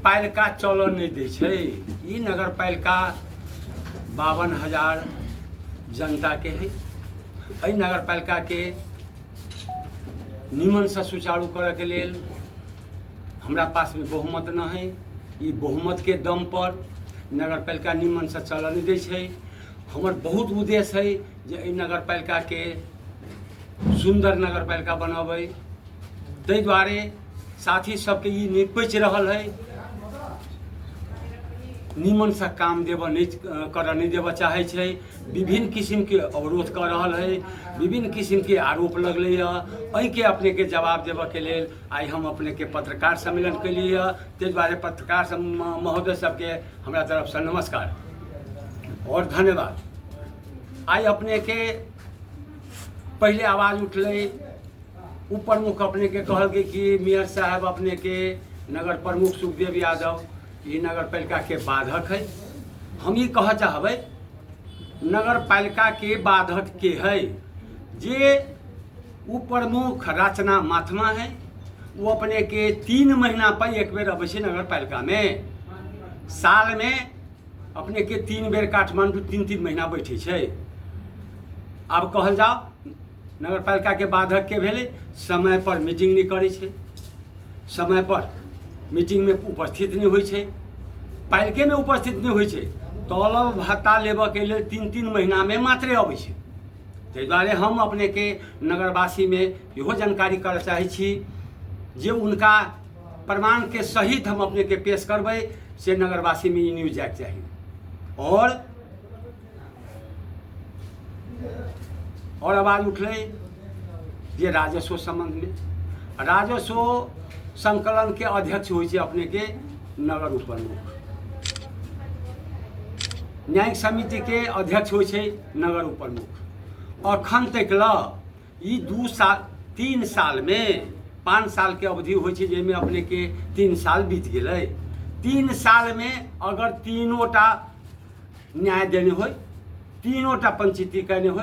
पालिका चल नहीं दै छै। ई नगर पालिका 52,000 जनता के है। एहि नगर पालिका के निमन से सुचारू करे के लेल हमरा पास में बहुमत न है। ई बहुमत के दम पर नगर पालिका निमन से चल नहीं दै छै। हमर बहुत उद्देश्य है जे एहि नगर पालिका के सुंदर नगर पालिका बनाबै। ताहि दुआरे साथी सबके ई निपच रहल है, निमन से काम देव नहीं कर नहीं देव चाहे छै। विभिन्न किस्म के अवरोध कर रहल है, विभिन्न किस्म के आरोप लगले है। के अपने के जवाब देव के लेल आई हम अपने के पत्रकार सम्मेलन के लिए। ताहि दुआरे पत्रकार महोदय सबके हमरा तरफ से नमस्कार और धन्यवाद। आई अपने के पहले आवाज उठले, ऊपर मुख अपने के कहल के कि मेयर साहब अपने के नगर प्रमुख सुखदेव यादव ये नगर पालिका के बाधक है। हम ये कह चाहबे नगर पालिका के बाधक के है जे उ प्रमुख रचना महात्मा है। वो अपने के 3 महीना पर एक बेर अबै छै नगर पालिका में। साल में अपने के 3 बेर काठमांडू 3-3 महीना बैठे छै। अब कहल जाओ नगर पालिका के बाधक के भेले, समय पर मीटिंग नहीं करे छै, समय पर मीटिंग में उपस्थित नहीं होइ छै, पालिके में उपस्थित नहीं होइ छै। तलब भत्ता लेबऽ के लिए 3-3 महीना में मात्रे अबै छै। ताहि दुआरे हम अपने के नगरवासी में इहो जानकारी कर चाहे छी जे उनका प्रमाण के सहित हम अपने के पेश करबै से नगरवासी में ई न्यूज जाए चाहिए। और आवाज उठले जे राजस्व संबंध में। राजस्व संकलन के अध्यक्ष होइ छै अपने के नगर उपप्रमुख, न्यायिक समिति के अध्यक्ष होइ छै नगर उपप्रमुख। अखन तक ई 2 साल 3 साल में 5 साल के अवधि होइ छै, जेमे अपने के 3 साल बीत गेलै। 3 साल में अगर 3टा न्याय देने हो, 3टा पंचायती कहने हो,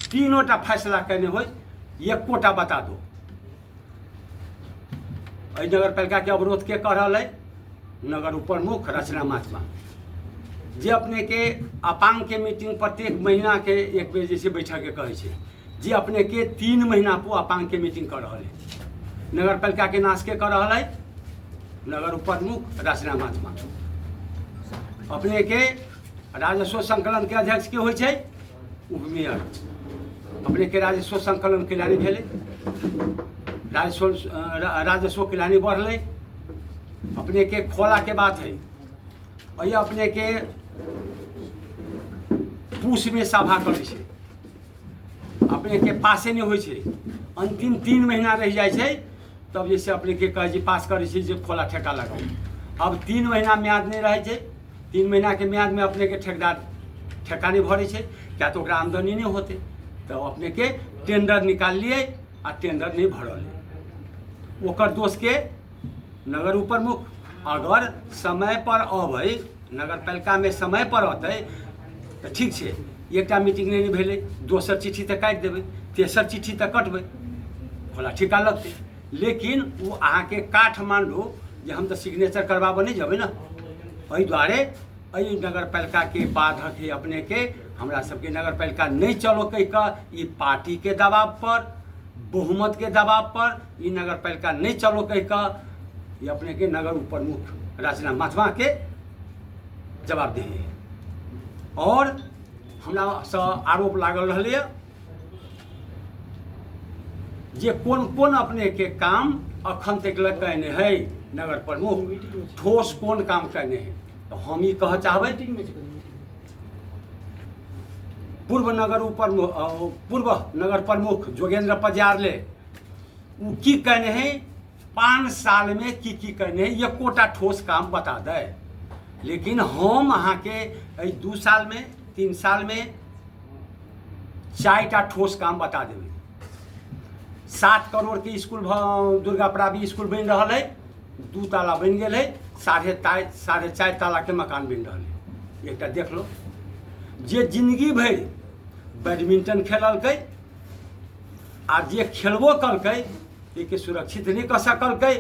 3टा फैसला कहने हो, एकोटा बता दो। नगर पालिका के अवरोध के कह रहा है नगर उपप्रमुख रचना महात्मा, जे अपने के अपांग के मीटिंग प्रत्येक महीना के एक बेर जैसे बैठक के कहे छे, जे अपने के 3 महीना पर अपांग के मीटिंग कर रहा है। नगर पालिका के नाश के कर रहा है नगर उपप्रमुख रचना महात्मा। अपने के राजस्व संकलन के अध्यक्ष के होइ छै उपमेयर। अपने के राजस्व संकलन के लानी भेले, राजस्व के लानी बढ़ले। अपने के खोला के बात है, और अपने के पूछ में सभा करे छे, अपने के पासे नहीं होइ छे। अंतिम 3 महीना रह जाए छे, तब जैसे अपने के कहे जी पास करे छे जे खोला ठेका लगाओ। अब 3 महीना म्याद नहीं रहे छे। 3 महीना के म्याद में अपने के ठेकेदार ठेका नहीं भरे छे, क्या तो आमदनी नहीं होते, तो अपने के टेंडर निकाल लिए आ टेंडर नहीं भरल। ओकर दोष के नगर उपप्रमुख। अगर समय पर अबै, नगर पालिका में समय पर अतै तो ठीक है, एकटा मीटिंग नहीं भेले, दोसर चिट्ठी तो काटि देबै, तेसर चिट्ठी तो कटबै, खोला ठिका लगतै। लेकिन वो अहाँ के काठमांडू जे हम तो सिग्नेचर करवाबऽ नहीं जेबै ना। एहि दुआरे एहि नगर पालिका के बाधक है अपने के। हमरा सबके नगर पालिका नहीं चलो कह के, पार्टी के दबाव पर, बहुमत के दबाव पर ई नगर पालिका नहीं चलो कह के, ये अपने के नगर उपप्रमुख रचना महात्मा के जवाब दे। और हमरा से आरोप लागल रहले जे कोन अपने के काम अखन तक कहने है नगर प्रमुख, ठोस कोन काम कहने है। तो हम ये कह चाहबै पूर्व नगर प्रमुख जोगेंद्र पजारले वो की कहने हैं, 5 साल में की कहने हैं, ये कोटा ठोस काम बता दे। लेकिन हम अहाँ के 2 साल में 3 साल में 4टा ठोस काम बता देवे। 7 करोड़ के स्कूल दुर्गा प्रावी स्कूल बन रहा है, 2 ताला बन गए है, 4.5 ताला के मकान बन रहा है। एक देख लो, जे जिंदगी भर बैडमिंटन खेललकै आ जे खेलबो कलकै, सुरक्षित नहीं कर सकलकै,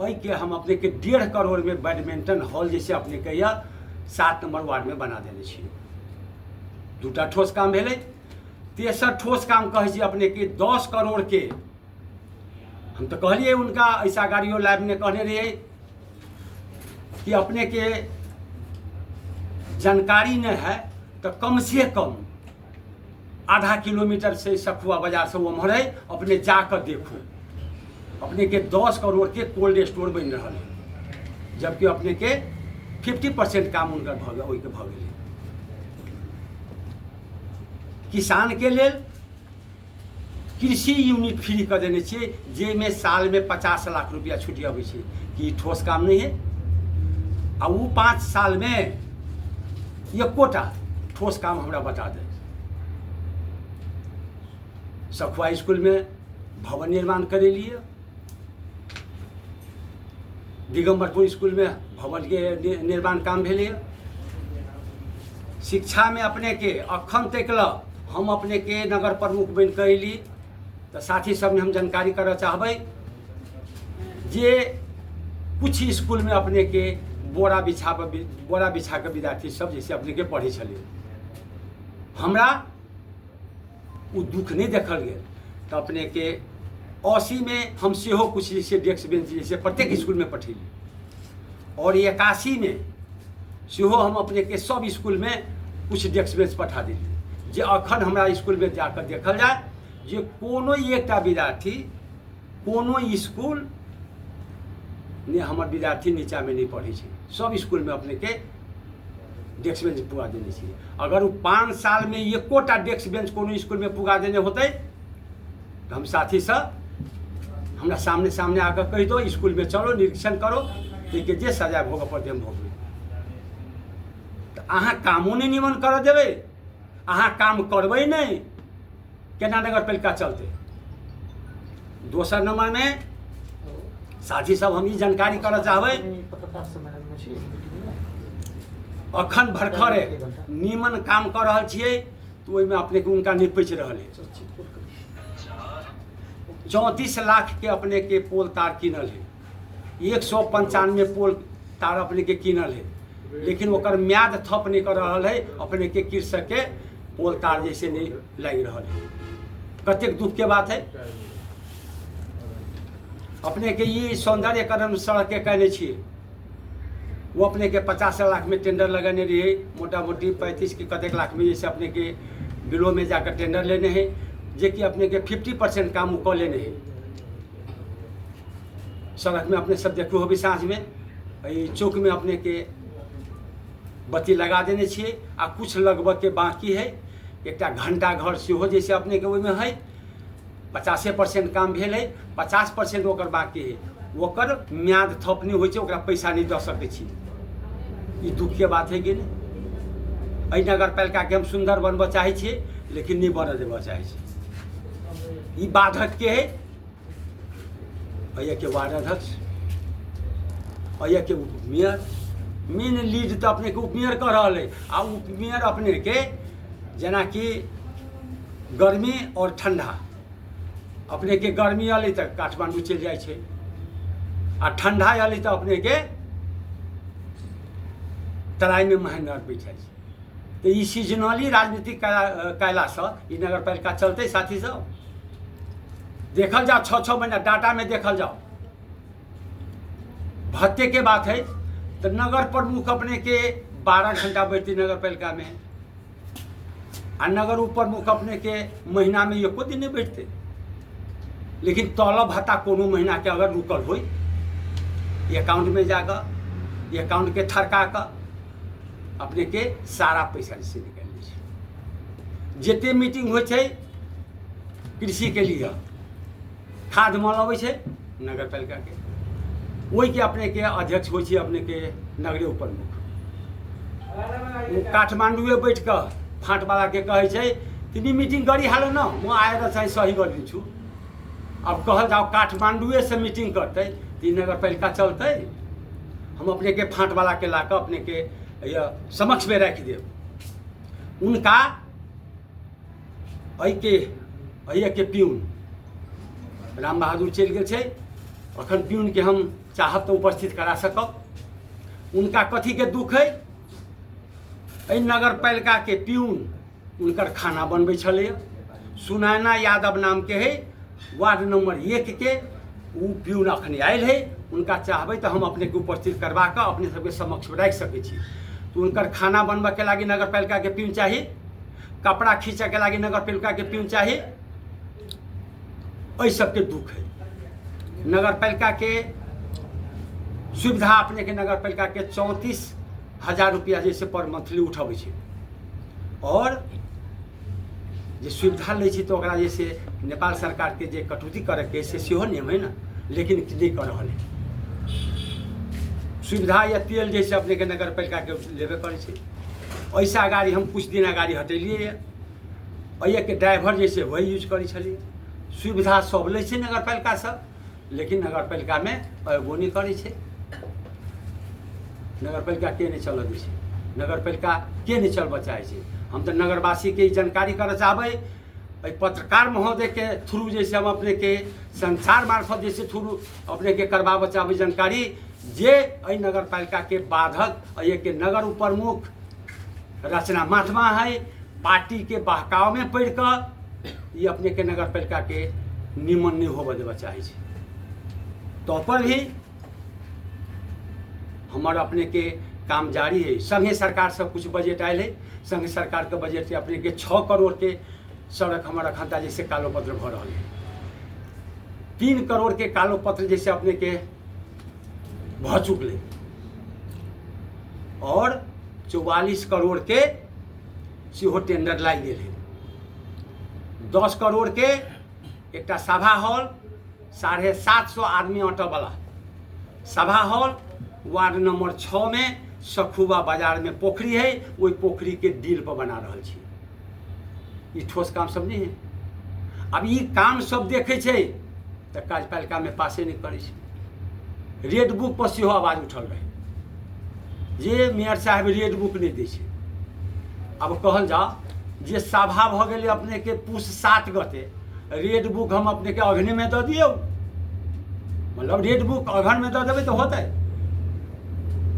वही के हम अपने के 1.5 करोड़ में बैडमिंटन हॉल जैसे अपने के यह 7 नंबर वार्ड में बना देने छियै। 2टा ठोस काम भेलै। तेसर ठोस काम कहै छी अपने के 10 करोड़ के हम तो कहलिए उनका ऐसा गाड़ियों लैब ने कहने रहिए कि अपने के जानकारी नहीं है तो कम से कम आधा किलोमीटर से सखुआ बाजार से वो मरे अपने जाकर देखो। अपने के 10 करोड़ के कोल्ड स्टोर बन रहा है, जबकि अपने के 50% काम उनका भऽ गेलै। किसान के लेल कृषि यूनिट फ्री कर देने छियै, जेमे साल में 50 लाख रुपया छुट्टी अबै छै। कि ठोस काम नहीं है? आ वो 5 साल में एकोटा ठोस काम हमरा बता दे। सखुआ स्कूल में भवन निर्माण करे लिए, दिगंबरपुर स्कूल में भवन के निर्माण काम भेलै। शिक्षा में अपने के अखन तक ल हम अपने के नगर प्रमुख बन कर अयली तो साथी सब ने हम जानकारी करऽ चाहबै जे कुछ स्कूल में अपने के बोरा बिछा के विद्यार्थी सब जैसे अपने के पढ़े छलै, हमरा वो दुख नहीं देखल गेल। तो अपने के 80 में हम सेहो कुछ जैसे डेस्क बेंच जैसे प्रत्येक स्कूल में पठेली, और 81 में सेहो हम अपने के सब स्कूल में कुछ डेस्क बेंच पठा दिली। जे अखन हमरा स्कूल में जाकर देखल जाए जे कोनो एकटा विद्यार्थी कोनो स्कूल ने हमर विद्यार्थी नीचा में नहीं पढ़े छै, सब स्कूल में अपने के डेस्क बेंच पुगा देने छियै। अगर वो 5 साल में एकोटा डेस्क बेंच कोनो स्कूल में पुगा देने होते तो हम साथी सब हमरा सामने सामने आकर कह दो स्कूल में चलो निरीक्षण करो, ठीक जे सजा भोग पर देम भोग। तो अहाँ कामो नहीं निमन कर देवे, अहाँ काम करबै नहीं, केना नगर पालिका चलते। दोसर नंबर में साथी सब हम जानकारी करऽ चाहबै अखन भरखरे नीमन काम कर रहा छियै तो ओहिमे अपने के उनका निपच रहा है। 34 लाख के अपने के पोल तार किनल है, 195 पोल तार अपने के किनल है, लेकिन ओकर म्याद थप नहीं कर रहा है। अपने के कृषक के पोल तार जैसे नहीं लग रहा है। कतेक दुख के बात है। अपने के ये सौंदर्यकरण सड़क के कहने छियै, वो अपने के 50 लाख में टेंडर लगाने रही, मोटा मोटी 35 के कतेक लाख में जैसे अपने के बिलो में जाकर टेंडर लेने हैं, जे कि अपने के 50% काम वो लेने हैं। सड़क में अपने सब देखो भी साँझ में चौक में अपने के बत्ती लगा देने छियै। आ कुछ लगभग के बाकी है, एक घंटा घर से हो जैसे अपने के ओहिमे है 50% काम भेल है, 50% ओकर बाकी है, ओकर म्याद थप नहीं होइ छै, ओकरा पैसा नहीं दऽ सकै छी। ई दुख के बात है कि नहीं। एहि नगर पालिका के हम सुंदर बनबऽ चाहे छियै, लेकिन नहीं बनऽ देबऽ चाहे छी। ई बाधक के है, के वार्ड अध्यक्ष, के उपमेयर, मेन लीड तो अपने के उपमेयर कर रहा है। आ उपमेयर अपने के जना कि गर्मी और ठंडा, अपने के गर्मी अलै तो काठमांडू चल जाए छे, आ ठंडा अलै तो अपने के तराई में महीना बैठे। तो ये सीजनली राजनीति कैला से ई नगर पालिका चलते। साथी सब देखल जाओ 6-6 महीना डाटा में देखल जाओ। भत्ते के बात है तो नगर प्रमुख अपने के 12 घंटा बैठते नगर पालिका में, आ नगर प्रमुख अपने के महीना में एको दिन नहीं बैठते। लेकिन तलब भत्ता कोनो महीना के अगर रुकल हो, अकाउंट में जाकर अकाउंट के थरका कर अपने के सारा पैसा से निकाल लै छै। जते मीटिंग हो कृषि के लिए, खाद माल अबै छै नगर पालिका के, वही के अपने के अध्यक्ष हो अपने के नगरे प्रमुख। वो काठमांडुए बैठ कर फाँट वाला के कहे छै तिनी मीटिंग करी हाल ना, म आएर चाहिँ सही गरिदिन्छु। अब कहल जाओ काठमांडुए से मीटिंग करते तो नगर पालिका चलते। हम अपने के फाँट वाला के लाकर अपने के समक्ष में रख देव। उनका के पियून राम बहादुर चल गए छे, अखन प्यून के हम चाहब तो उपस्थित करा सकब। उनका कथी के दुख है, नगर पालिका के प्यून उनकर खाना बनबै छलै। सुनैना यादव नाम के है, वार्ड नंबर 1 के वो प्यून अखन आयल है। उनका चाहबै तो हम अपने के उपस्थित करवा कर अपने सबके समक्ष रख सकै छी। तो उनकर खाना बनबे के लागी नगर पालिका के प्यून चाहिए, कपड़ा खींचे के लागी नगर पालिका के प्यून चाहिए। एहि सबके दुख है। नगर पालिका के सुविधा अपने के नगर पालिका के 34,000 रुपया जैसे पर मंथली उठबै छै, और जे सुविधा लै छै तो ओकरा जैसे नेपाल सरकार के जे कटौती करे के से सेहो नियम है ना, लेकिन नहीं कर रहा है। सुविधा या तेल जैसे अपने के नगर पालिका के लेबे करे छै, ऐसा गाड़ी हम कुछ दिन गाड़ी हटेलिए है। के ड्राइवर जैसे वही यूज करे छलिए। सुविधा सब लै छै नगर पालिका सब, लेकिन नगर पालिका में अयबो नहीं करे छै। नगर पालिका के नहीं चल दै छै, नगर पालिका के नहीं चलबऽ चाहे छै। हम तो नगरवासी के जानकारी कर चाहबै, पत्रकार महोदय के थ्रू जैसे हम अपने के संसार मार्फत जैसे थ्रू अपने के करवाबऽ चाहबै जानकारी, जे नगर पालिका के बाधक के नगर प्रमुख रचना महात्मा है, पार्टी के बहकाव में पड़ कर ये अपने के नगर पालिका के निमन नहीं होबऽ देबऽ चाहे छै। तो पर भी हमार अपने के काम जारी है। संघीय सरकार से कुछ बजट आयल है, संघीय सरकार के बजट से अपने के 6 करोड़ के सड़क हमारा खंता जैसे कालो पत्र भ रहा है। 3 करोड़ के कालो पत्र जैसे अपने के भ चुकले, और 44 करोड़ के सेहो टेंडर लाग गए है। 10 करोड़ के एक सभा हॉल 750 आदमी अटै वाला सभा हॉल वार्ड नंबर 6 में सखुआ बाजार में पोखरी है, वही पोखरी के दिल पर बना रहा छी। ये ठोस काम सब नहीं है। अब ये काम सब देखे छे तो कार्यपालिका में पासे नहीं करे छे। रेड बुक पर सेहो आवाज उठल रहे जे मेयर साहब रेड बुक नहीं दै छे। अब कहल जाओ जे सभा भ गेलै अपने के पूस 7 गते, रेड बुक हम अपने के अग्नि में दे दियो, मतलब रेड बुक अगहन में दे देवे तो होता है,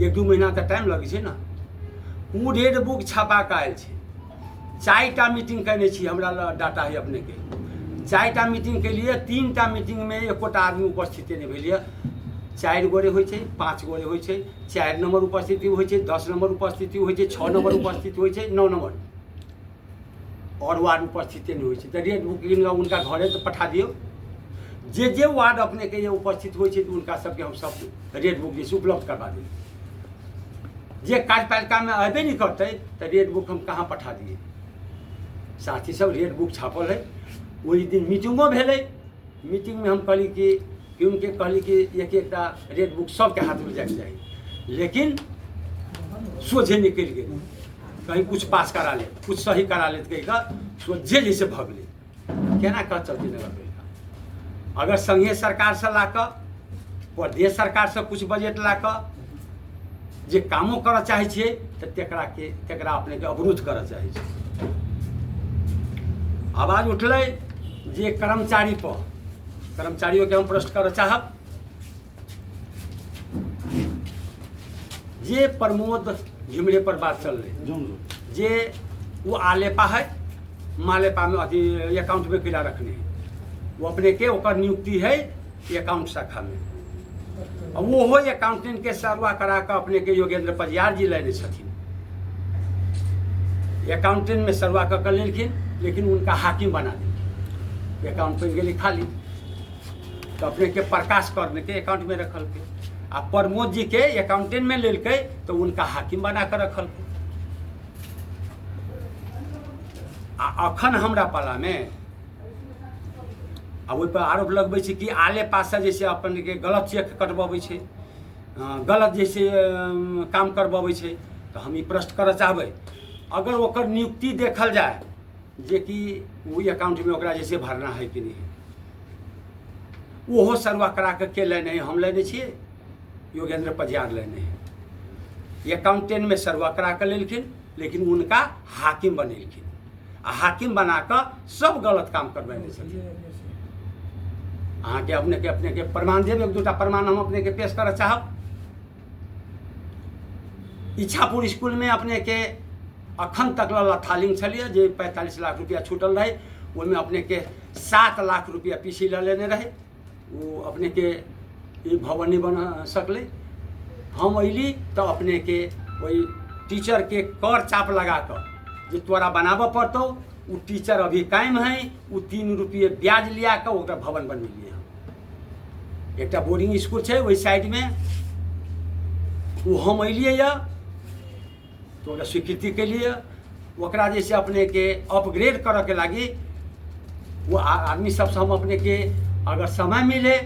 1-2 महीना तक टाइम लगे छे ना। वो रेड बुक छपा के आयल छे। 4टा मीटिंग करने छी, हमरा डाटा है अपने के। 4टा मीटिंग के लिए 3टा मीटिंग में एकोटा आदमी उपस्थित नहीं भेलिए। 4 गोरे होइ छै, 5 गोरे होइ छै, 4 नंबर उपस्थिति होइ छै, 10 नंबर उपस्थिति होइ छै, 6 नंबर उपस्थिति होइ छै, 9 नंबर और वार्ड उपस्थिति नहीं होइ छै। तो रेड बुक उनका घरे तो पठा दियो। जे वार्ड अपने के उपस्थित होइ छै तो उनका सबके हम सब रेड बुक जैसे उपलब्ध करवा देंगे। जे कार्यपालिका में अबे नहीं करते तो रेड बुक हम कहाँ पठा दिए। साथ ही सब रेड बुक छापल है। वही दिन मीटिंगों भेले, मीटिंग में हम कहली कि उनके कहली कि एक रेड बुक सबके हाथ में जाके चाहिए, लेकिन सोझे निकल गए, कहीं कुछ पास करा ले, कुछ सही करा ले, कहीं सोझे जैसे भगले। केना कह चलती नगर पालिका? अगर संघीय सरकार से ला कर, प्रदेश सरकार से कुछ बजट ला कर जे कामों कर चाहे छे तो तेकरा अपने के अवरुद्ध कर चाहे छे। आवाज उठले जे कर्मचारी पर, कर्मचारियों के हम प्रश्न कर चाहब। जे प्रमोद झिमरे पर बात चल रही, जे वो आलेपा है, मालेपा में अथी अकाउंट में किला रखने है, वो अपने के ओकर नियुक्ति है अकाउंट शाखा में। अब वो हो अकाउंटेंट के सर्वा करा कर अपने के योगेंद्र पजियार जी लेने छथिन। अकाउंटेंट में सर्वा कर लेलखिन, लेकिन उनका हाकिम बना देलखिन। अकाउंट पे गेली खाली, तो अपने के प्रकाश करने के अकाउंट में रखल के, आ प्रमोद जी के अकाउंटेंट में लेल के तो उनका हाकिम बना कर रखल के। अखन हमरा पाला में आ पर आरोप लगबै छै कि आले पास जैसे अपन के गलत चेक कटबाबै छै, गलत जैसे काम करबाबै छै। तो हम ई प्रश्न करऽ चाहबै, अगर ओकर नियुक्ति देखल जाए जे कि वही अकाउंट में ओकरा जैसे भरना है कि नहीं, ओहो सर्वा करा के लेने है, हम लेने छिए, योगेंद्र पजियार लेने हैं। अकाउंटेंट में सर्वा करा के लेलखिन, लेकिन उनका हाकिम बनेलखिन, आ हाकिम बना कर सब गलत काम करबेने छथिन। अहाँ के अपने के प्रमाण देब, एक दूटा प्रमाण हम अपने के पेश करऽ चाहब। इच्छापुर स्कूल में अपने के अखन तक लथालिंग छलिए जे 45 लाख रुपया छूटल रहे, ओहिमे अपने के 7 लाख रुपया पीसी ल लेने रहे, वो अपने के ये भवन नहीं बन सकले। हम अली तो अपने के वही टीचर के कर चाप लगा कर जो तोरा बनाबऽ पड़तौ, वो टीचर अभी कायम है, वो 3 रुपये ब्याज लिया कर ओकरा भवन बनवेलिए हम। एक बोर्डिंग स्कूल है वही साइड में, वो हम अलिए तो ओकरा स्वीकृति के लिए ओकरा जैसे अपने के अपग्रेड करऽ के लागी वो आदमी सबसे हम अपने के अगर समय मिले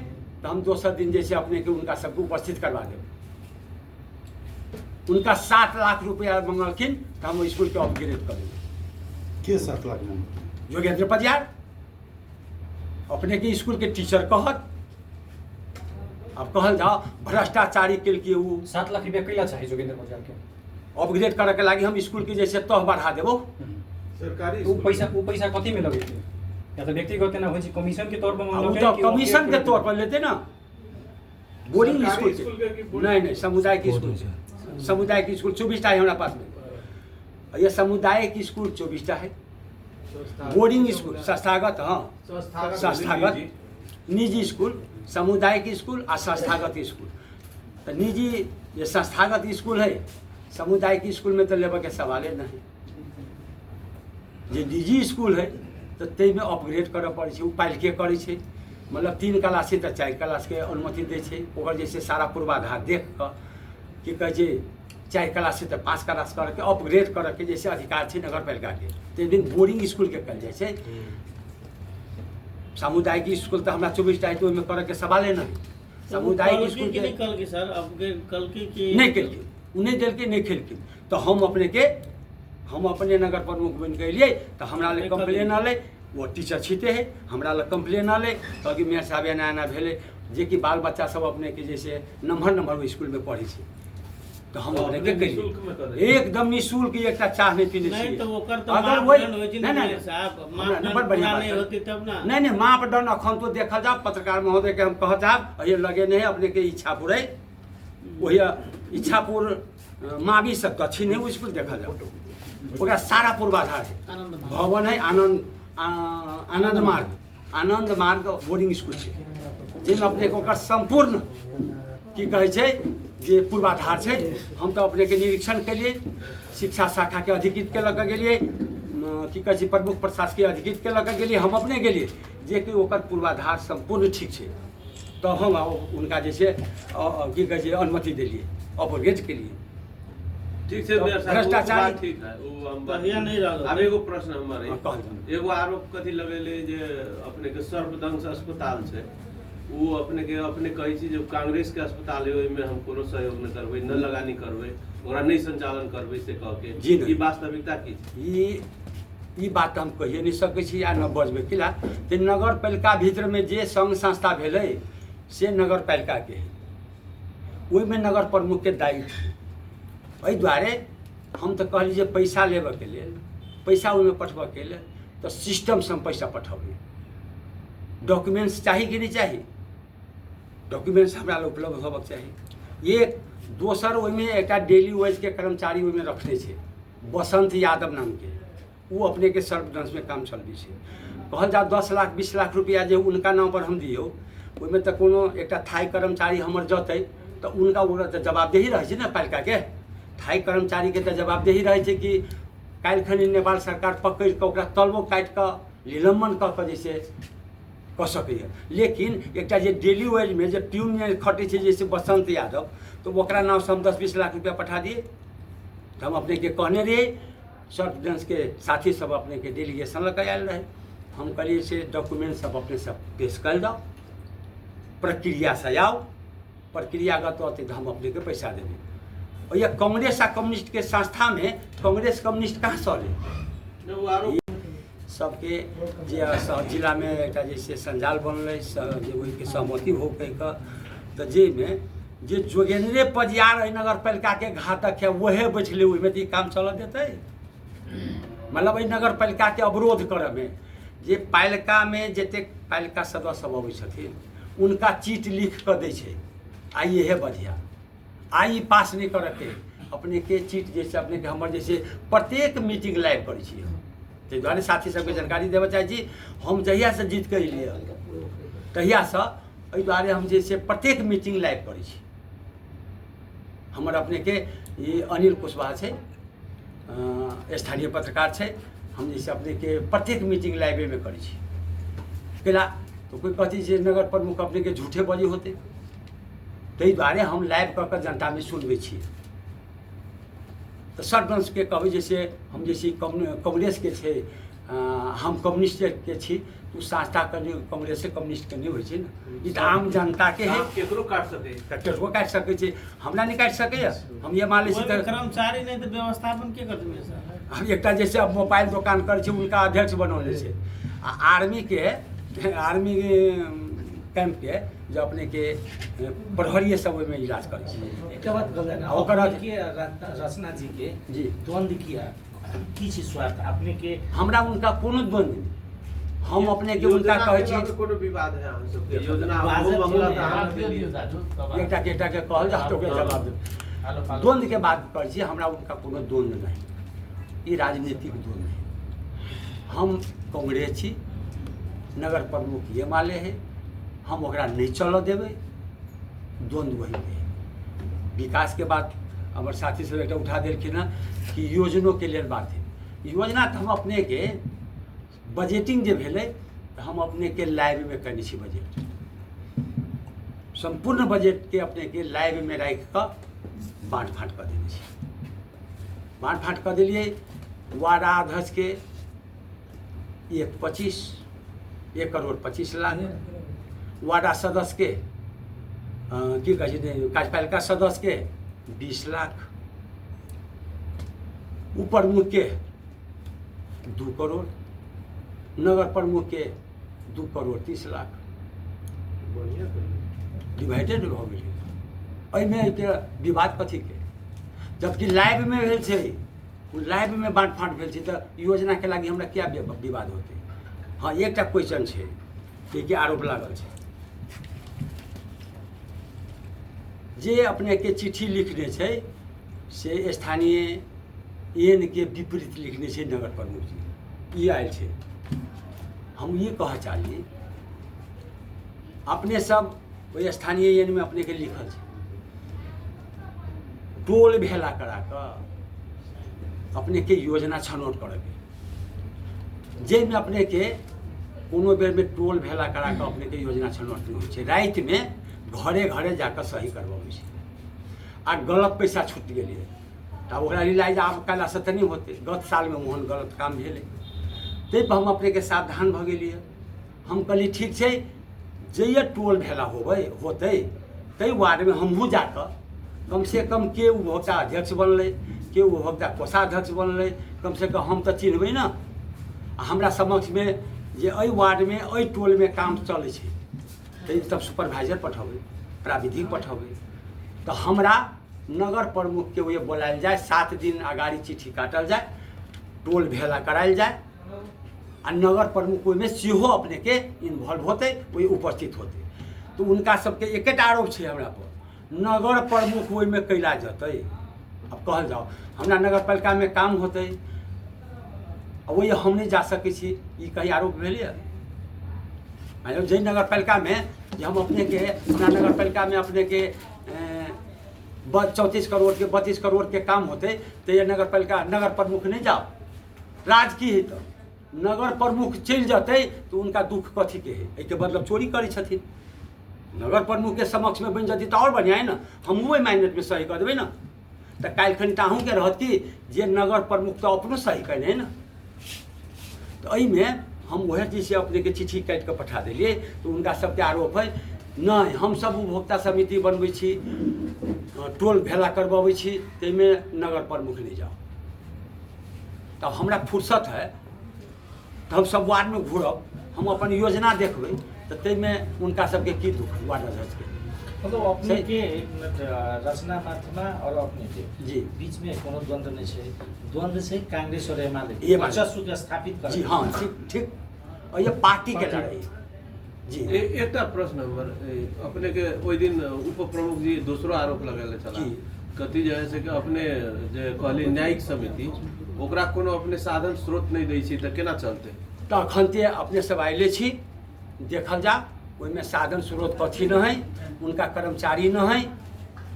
तो हम दोसर दिन जैसे अपने के उनका सबको उपस्थित करवा दें। उनका 7 लाख रुपया मंगलखिन तो हम स्कूल के अपग्रेड करेंगे। के 7 लाख मंगल? योगेंद्र पजियार अपने के स्कूल के टीचर कहत, अब कहल जाओ भ्रष्टाचारी के लिए वो 7 लाख रुपया कैला चाहिए जोगेंद्र पजियार के अपग्रेड करे के लागी हम स्कूल के जैसे तह बढ़ा देबो। सरकारी वो पैसा कथी में लगे थे, या तो व्यक्तिगत ना हो कमीशन के तौर पर वो तो कमीशन के तौर पर लेते ना। बोर्डिंग स्कूल नहीं सामुदायिक स्कूल, सामुदायिक स्कूल 24टा है हमारे पास में। ये सामुदायिक स्कूल 24टा है। बोर्डिंग स्कूल संस्थागत, हाँ संस्थागत निजी स्कूल, सामुदायिक स्कूल और संस्थागत स्कूल। तो निजी ये संस्थागत स्कूल है, सामुदायिक स्कूल में तो लेबर के सवाले नहीं। जे निजी स्कूल है तो ते में अपग्रेड करऽ पड़े छै, पाइल के करे छै, मतलब 3 क्लास से तो 4 क्लास के अनुमति दे छै। ओकर जैसे सारा पूर्वाधार देख कर कि कहे छै 4 क्लास से तो 5 क्लास कर के अपग्रेड करे के जैसे अधिकार छै नगर पालिका के, ते दिन बोर्डिंग स्कूल के कल जाए छै। सामुदायिक स्कूल तो हमरा 24टा है तो ओहिमे करे के सवाले नहीं। सामुदायिक स्कूल के कल के सर अपग्रेड कल के नहीं केलके, उन्हें दिल के नहीं खेलके, तो हम अपने नगर प्रमुख बन के लिए तो हमरा ले कंप्लेन आले, वो टीचर छीते है हमरा ले कंप्लेन आले तो कि मेयर साहब एना एना भेले जे कि बाल बच्चा सब अपने के जैसे नंबर स्कूल में पढ़े छै, तो हम अपने के कहिए एकदम निःशुल्क एक चाह नहीं पीने नहीं। तो ओकर तो अगर वही नहीं साहब मापदंड नहीं होती तब ना। नहीं मापदंड अखन तो देखल जाओ, पत्रकार महोदय के हम कह जाब ये लगे नहीं अपने के इच्छापुर है, वही इच्छापुर मावी से दक्षिण है वो स्कूल देखा जाओ, ओकरा सारा पूर्वाधार है, भवन है, आनंद मार्ग बोर्डिंग स्कूल है, जिनमें अपने को संपूर्ण की कहे छै जे पूर्वाधार है। हम तो अपने के निरीक्षण के लिए शिक्षा शाखा के अधिकृत के लग गेलिए, की कहे छै प्रमुख प्रशासकीय अधिकृत के लग गेलिए, हम अपने गेलिए जे कि ओकर पूर्वाधार संपूर्ण ठीक है, तो हम उनका जैसे की कहे छै अनुमति दिलिए अपग्रेड के लिए। ठीक है भ्रष्टाचार ठीक है, वो हम बढ़िया नहीं रहा। अब एगो प्रश्न हमारे एगो आरोप कथी लगेले जे अपने के सर्वदंश अस्पताल छै, वो अपने कहे छी जो कांग्रेस के अस्पताल है ओहिमे हम कोनो सहयोग न करबै, न लगानी करबै, ओकरा नहीं संचालन करबै से कह के ई वास्तविकता की ई बात हम कहिए नहीं सकै छी आ न बजबै किला ते नगर पालिका भीतर में जे संघ संस्था भेलै से नगर पालिका के है, ओहिमे नगर प्रमुख के दायित्व है। एहि दुआरे हम तो कहली जे पैसा लेबऽ के लेल, पैसा ओहिमे पठबऽ के लेल तो सिस्टम से हम पैसा पठेबै, डॉक्यूमेंट्स चाहिए कि नहीं चाहिए, डॉक्यूमेंट्स हमरा लग उपलब्ध होबक चाहिए। एक दोसर ओहिमे एकटा डेली वेज के कर्मचारी ओहिमे रखने छै बसंत यादव नाम के, वो अपने के सर्वदंश में काम चलबी छै। कहल जा 10 लाख 20 लाख रुपया जे उनका नाम पर हम दियौ, ओहिमे तो कोनो एकटा थाई कर्मचारी हमर जतै तो उनका ओकरा तो जवाबदेही रहे छै ना पालिका के, थाई कर्मचारी के तो जवाबदेही रहे छै कि काल्हि नेपाल सरकार पकड़ के ओकरा तलबो काटि के निलंबन कऽ के जैसे कह सकैए। लेकिन एकटा जे डेली वेज में जे ट्यून में खटे छै जैसे बसंत यादव, तो ओकरा नाम से हम 10-20 लाख रुपया पठा दिए। तो हम अपने के कहने रहिए, सर्वदंश के साथी सब अपने के डेलीगेशन लग आयल रहे, हम कहलिए से डॉक्यूमेंट सब अपने सब पेश कर जाओ, प्रक्रिया से आओ, प्रक्रियागत होते तो हम अपने के पैसा देंगे। और यह कांग्रेस आ कम्युनिस्ट के संस्था में कांग्रेस कम्युनिस्ट कहाँ चले सबके जे जिला में एक जैसे संजाल बनल वही के सहमति हो कह तो जे में जे जोगेंद्रे पजियार नगर पालिका के घातक है वह बैठले ओहिमे तो काम चल देते, मतलब नगर पालिका के अवरोध करे में जे पालिका में जते पालिका सदस्य सब अबै छथिन उनका चिट लिख कऽ दै छै आइ इहे बढ़िया आइ पास नहीं करके अपने के चिट जैसे अपने के हमर जैसे प्रत्येक मीटिंग लाइव करै छी ताहि दुआरे साथी सबके जानकारी देबऽ चाहै छी हम जहिया से जीत के एलियै तहिया से एहि दुआरे हम जैसे प्रत्येक मीटिंग लाइव करै छी हमर अपने के ये अनिल कुशवाहा छै स्थानीय पत्रकार छै हम जैसे अपने के प्रत्येक मीटिंग लाइवे में करै छी कैला तो कोई कहती जे नगर प्रमुख अपने के झूठे बजे होते ताहि दुआरे हम लाइव कऽ कऽ जनता में सुनबै छी तो सरपंच के कहबै जैसे हम जैसे कांग्रेस के छे हम कम्युनिस्ट के छी तो संस्था कांग्रेस से कम्युनिस्ट के नहीं होइ छै ना ई तऽ आम जनता के है केकरो काट सके केकरो काट सकै छै हमरा नहीं काट सकैया हम ये मान लै छी तऽ कर्मचारी नहीं तो व्यवस्थापन के करते सर हम एकटा जैसे अब मोबाइल दुकान करै छै उनका अध्यक्ष बनौले छै आ आर्मी कैंप के जो अपने के प्रहरी सब में इलाज करे छै एकटा बात कहलेन ओकर के रचना जी के जी द्वंद्व किया की छी स्वार्थ अपने के हमरा उनका कोनो द्वंद्व नहीं हम अपने के उनका कहै छी कोनो विवाद है अहाँ सबके योजना एकटा के कहल जा तो के जवाब दे द्वंद्व के बात करै छी हमरा उनका कोनो द्वंद्व नहीं ई राजनीतिक द्वंद्व है हम कांग्रेस छी नगर प्रमुख ये माले है हम ओकरा नहीं चल देवे द्वंद्व वही है विकास के बात हमार साथी सब एक उठा देलखिन कि योजनों के लिए बात है योजना तो हम अपने के बजटिंग जे भेलै हम अपने के लाइव में करने छी बजट संपूर्ण बजट के अपने के लाइव में राखि कऽ बाँट फाँट कर देने छी बाँट फाँट कर दिलिए वार्ड अध्यक्ष के 1 करोड़ 25 लाख वार्ड सदस्य के की कहै छै कार्यपालिका सदस्य के 20 लाख उप प्रमुख के 2 करोड़ नगर प्रमुख के 2 करोड़ 30 लाख डिवाइडेड भऽ गेलै एहिमे के विवाद कथी के जबकि लाइव में भेल छै लाइव में बाँट फाँट भेल छै तऽ योजना के लागी हमरा क्या विवाद होते हाँ एकटा क्वेश्चन छै कि आरोप लागल छै जे अपने के चिट्ठी लिखने छै से स्थानीय एन के विपरीत लिखने छै नगर प्रमुख जी ई आयल छै हम ये कह चाहिए अपने सब वही स्थानीय एन में अपने के लिखल छै टोल भेला करा कऽ अपने के योजना छनौट करके जाहिमे अपने के कोनो बेर में टोल भेला करा कऽ अपने के योजना छनौट नहीं होइ छै राति में घरे घरे जाकर सही करवाबै छै आ गलत पैसा छूट गेलिए तब ओकरा रिलाइज आब काल्हि से तऽ नहीं होते गत साल में ओहन गलत काम भेलै ताहि पर हम अपने के सावधान भऽ गेलिए हम कहली ठीक छै जइए टोल भेला होते ताहि वार्ड में हमहूँ जाकर कम से कम के उपभोक्ता अध्यक्ष बनलै के उपभोक्ता कोषाध्यक्ष बनलै कम से कम हम तऽ चिन्हबै ना हमरा समक्ष में जे एहि वार्ड में एहि टोल में काम चलै छै तऽ तब सुपरवाइजर पठेबै प्राविधिक पठेबै तो हमरा नगर प्रमुख के वही बोलायल जाए 7 दिन अगाड़ी चिट्ठी काटल जाए टोल भेला करायल जाए आ नगर प्रमुख ओहिमे सेहो अपने के इन्वॉल्व होते वही उपस्थित होते तो उनका सबके एक आरोप है हमरा पर नगर प्रमुख ओहिमे कैला जतै अब कहल जाओ हमरा नगर पालिका में काम होते वही हम नहीं जा सकै छी ई कहीं आरोप भेलै जे नगर पालिका में जे हम अपने के हमरा नगर पालिका में अपने के 34 करोड़ के 32 करोड़ के काम होते तो ये नगर पालिका नगर प्रमुख नहीं जाओ राज की है तो नगर प्रमुख चल जाते तो उनका दुख कथी के है एक मतलब चोरी करी छथिन नगर प्रमुख के समक्ष में बन जाती तो और बढ़िया है ना हम वही माइनेट में सही कर देवे ना तो काल्हि खनि तो अहूँ के रहत कि जे नगर प्रमुख तो अपनो सही करने है ना तो एहि में हम वह चीज से अपने के चिट्ठी काट के पठा दिलिए तो उनका सबके आरोप है नहीं हम सब उपभोक्ता समिति बनबै छी टोल भेला करवाबै छी ताहिमे नगर प्रमुख नहीं जाओ तब हमरा फुर्सत है तो हम सब वार्ड में घूरब हम अपन योजना देखबै तो ताहिमे उनका सबके की दुख वार्ड अध्यक्ष के मतलब अपने के रचना माथमा और अपने के जी बीच में कोनो द्वंद्व नहीं है द्वंद्व से कांग्रेस और एमाले ये वर्चस्व के स्थापित कर जी हाँ ठीक ठीक और ये पार्टी के लड़ाई जी एकटा प्रश्न हमर अपने के ओहि दिन उप प्रमुख जी दूसरो आरोप लगेले छला जी। कथी जे है से कि अपने जे कहली न्यायिक समिति ओकरा कोनो अपने साधन स्रोत नहीं दै छी तऽ केना चलते? तऽ अखन ते अपने सब आइले छी, देखल जा ओहिमे साधन स्रोत कथी न है, उनका कर्मचारी न है,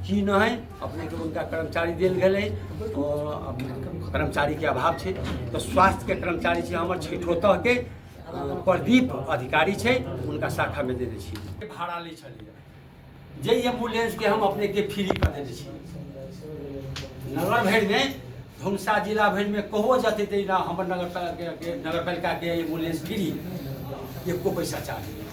की न है, अपने के उनका कर्मचारी देल गेलै, कर्मचारी के अभाव छै। तो स्वास्थ्य के कर्मचारी छै हमर छैठोतह के प्रदीप अधिकारी छै, उनका शाखा में देने छी। भाड़ा लै छलियै, जे एम्बुलेंस के हम अपने के फ्री कर देने छी। नगर भरि में धुमसा जिला भरि में कहो जते ना हमर नगर पालिका के एम्बुलेंस फ्री, एको पैसा चार्ज नहीं।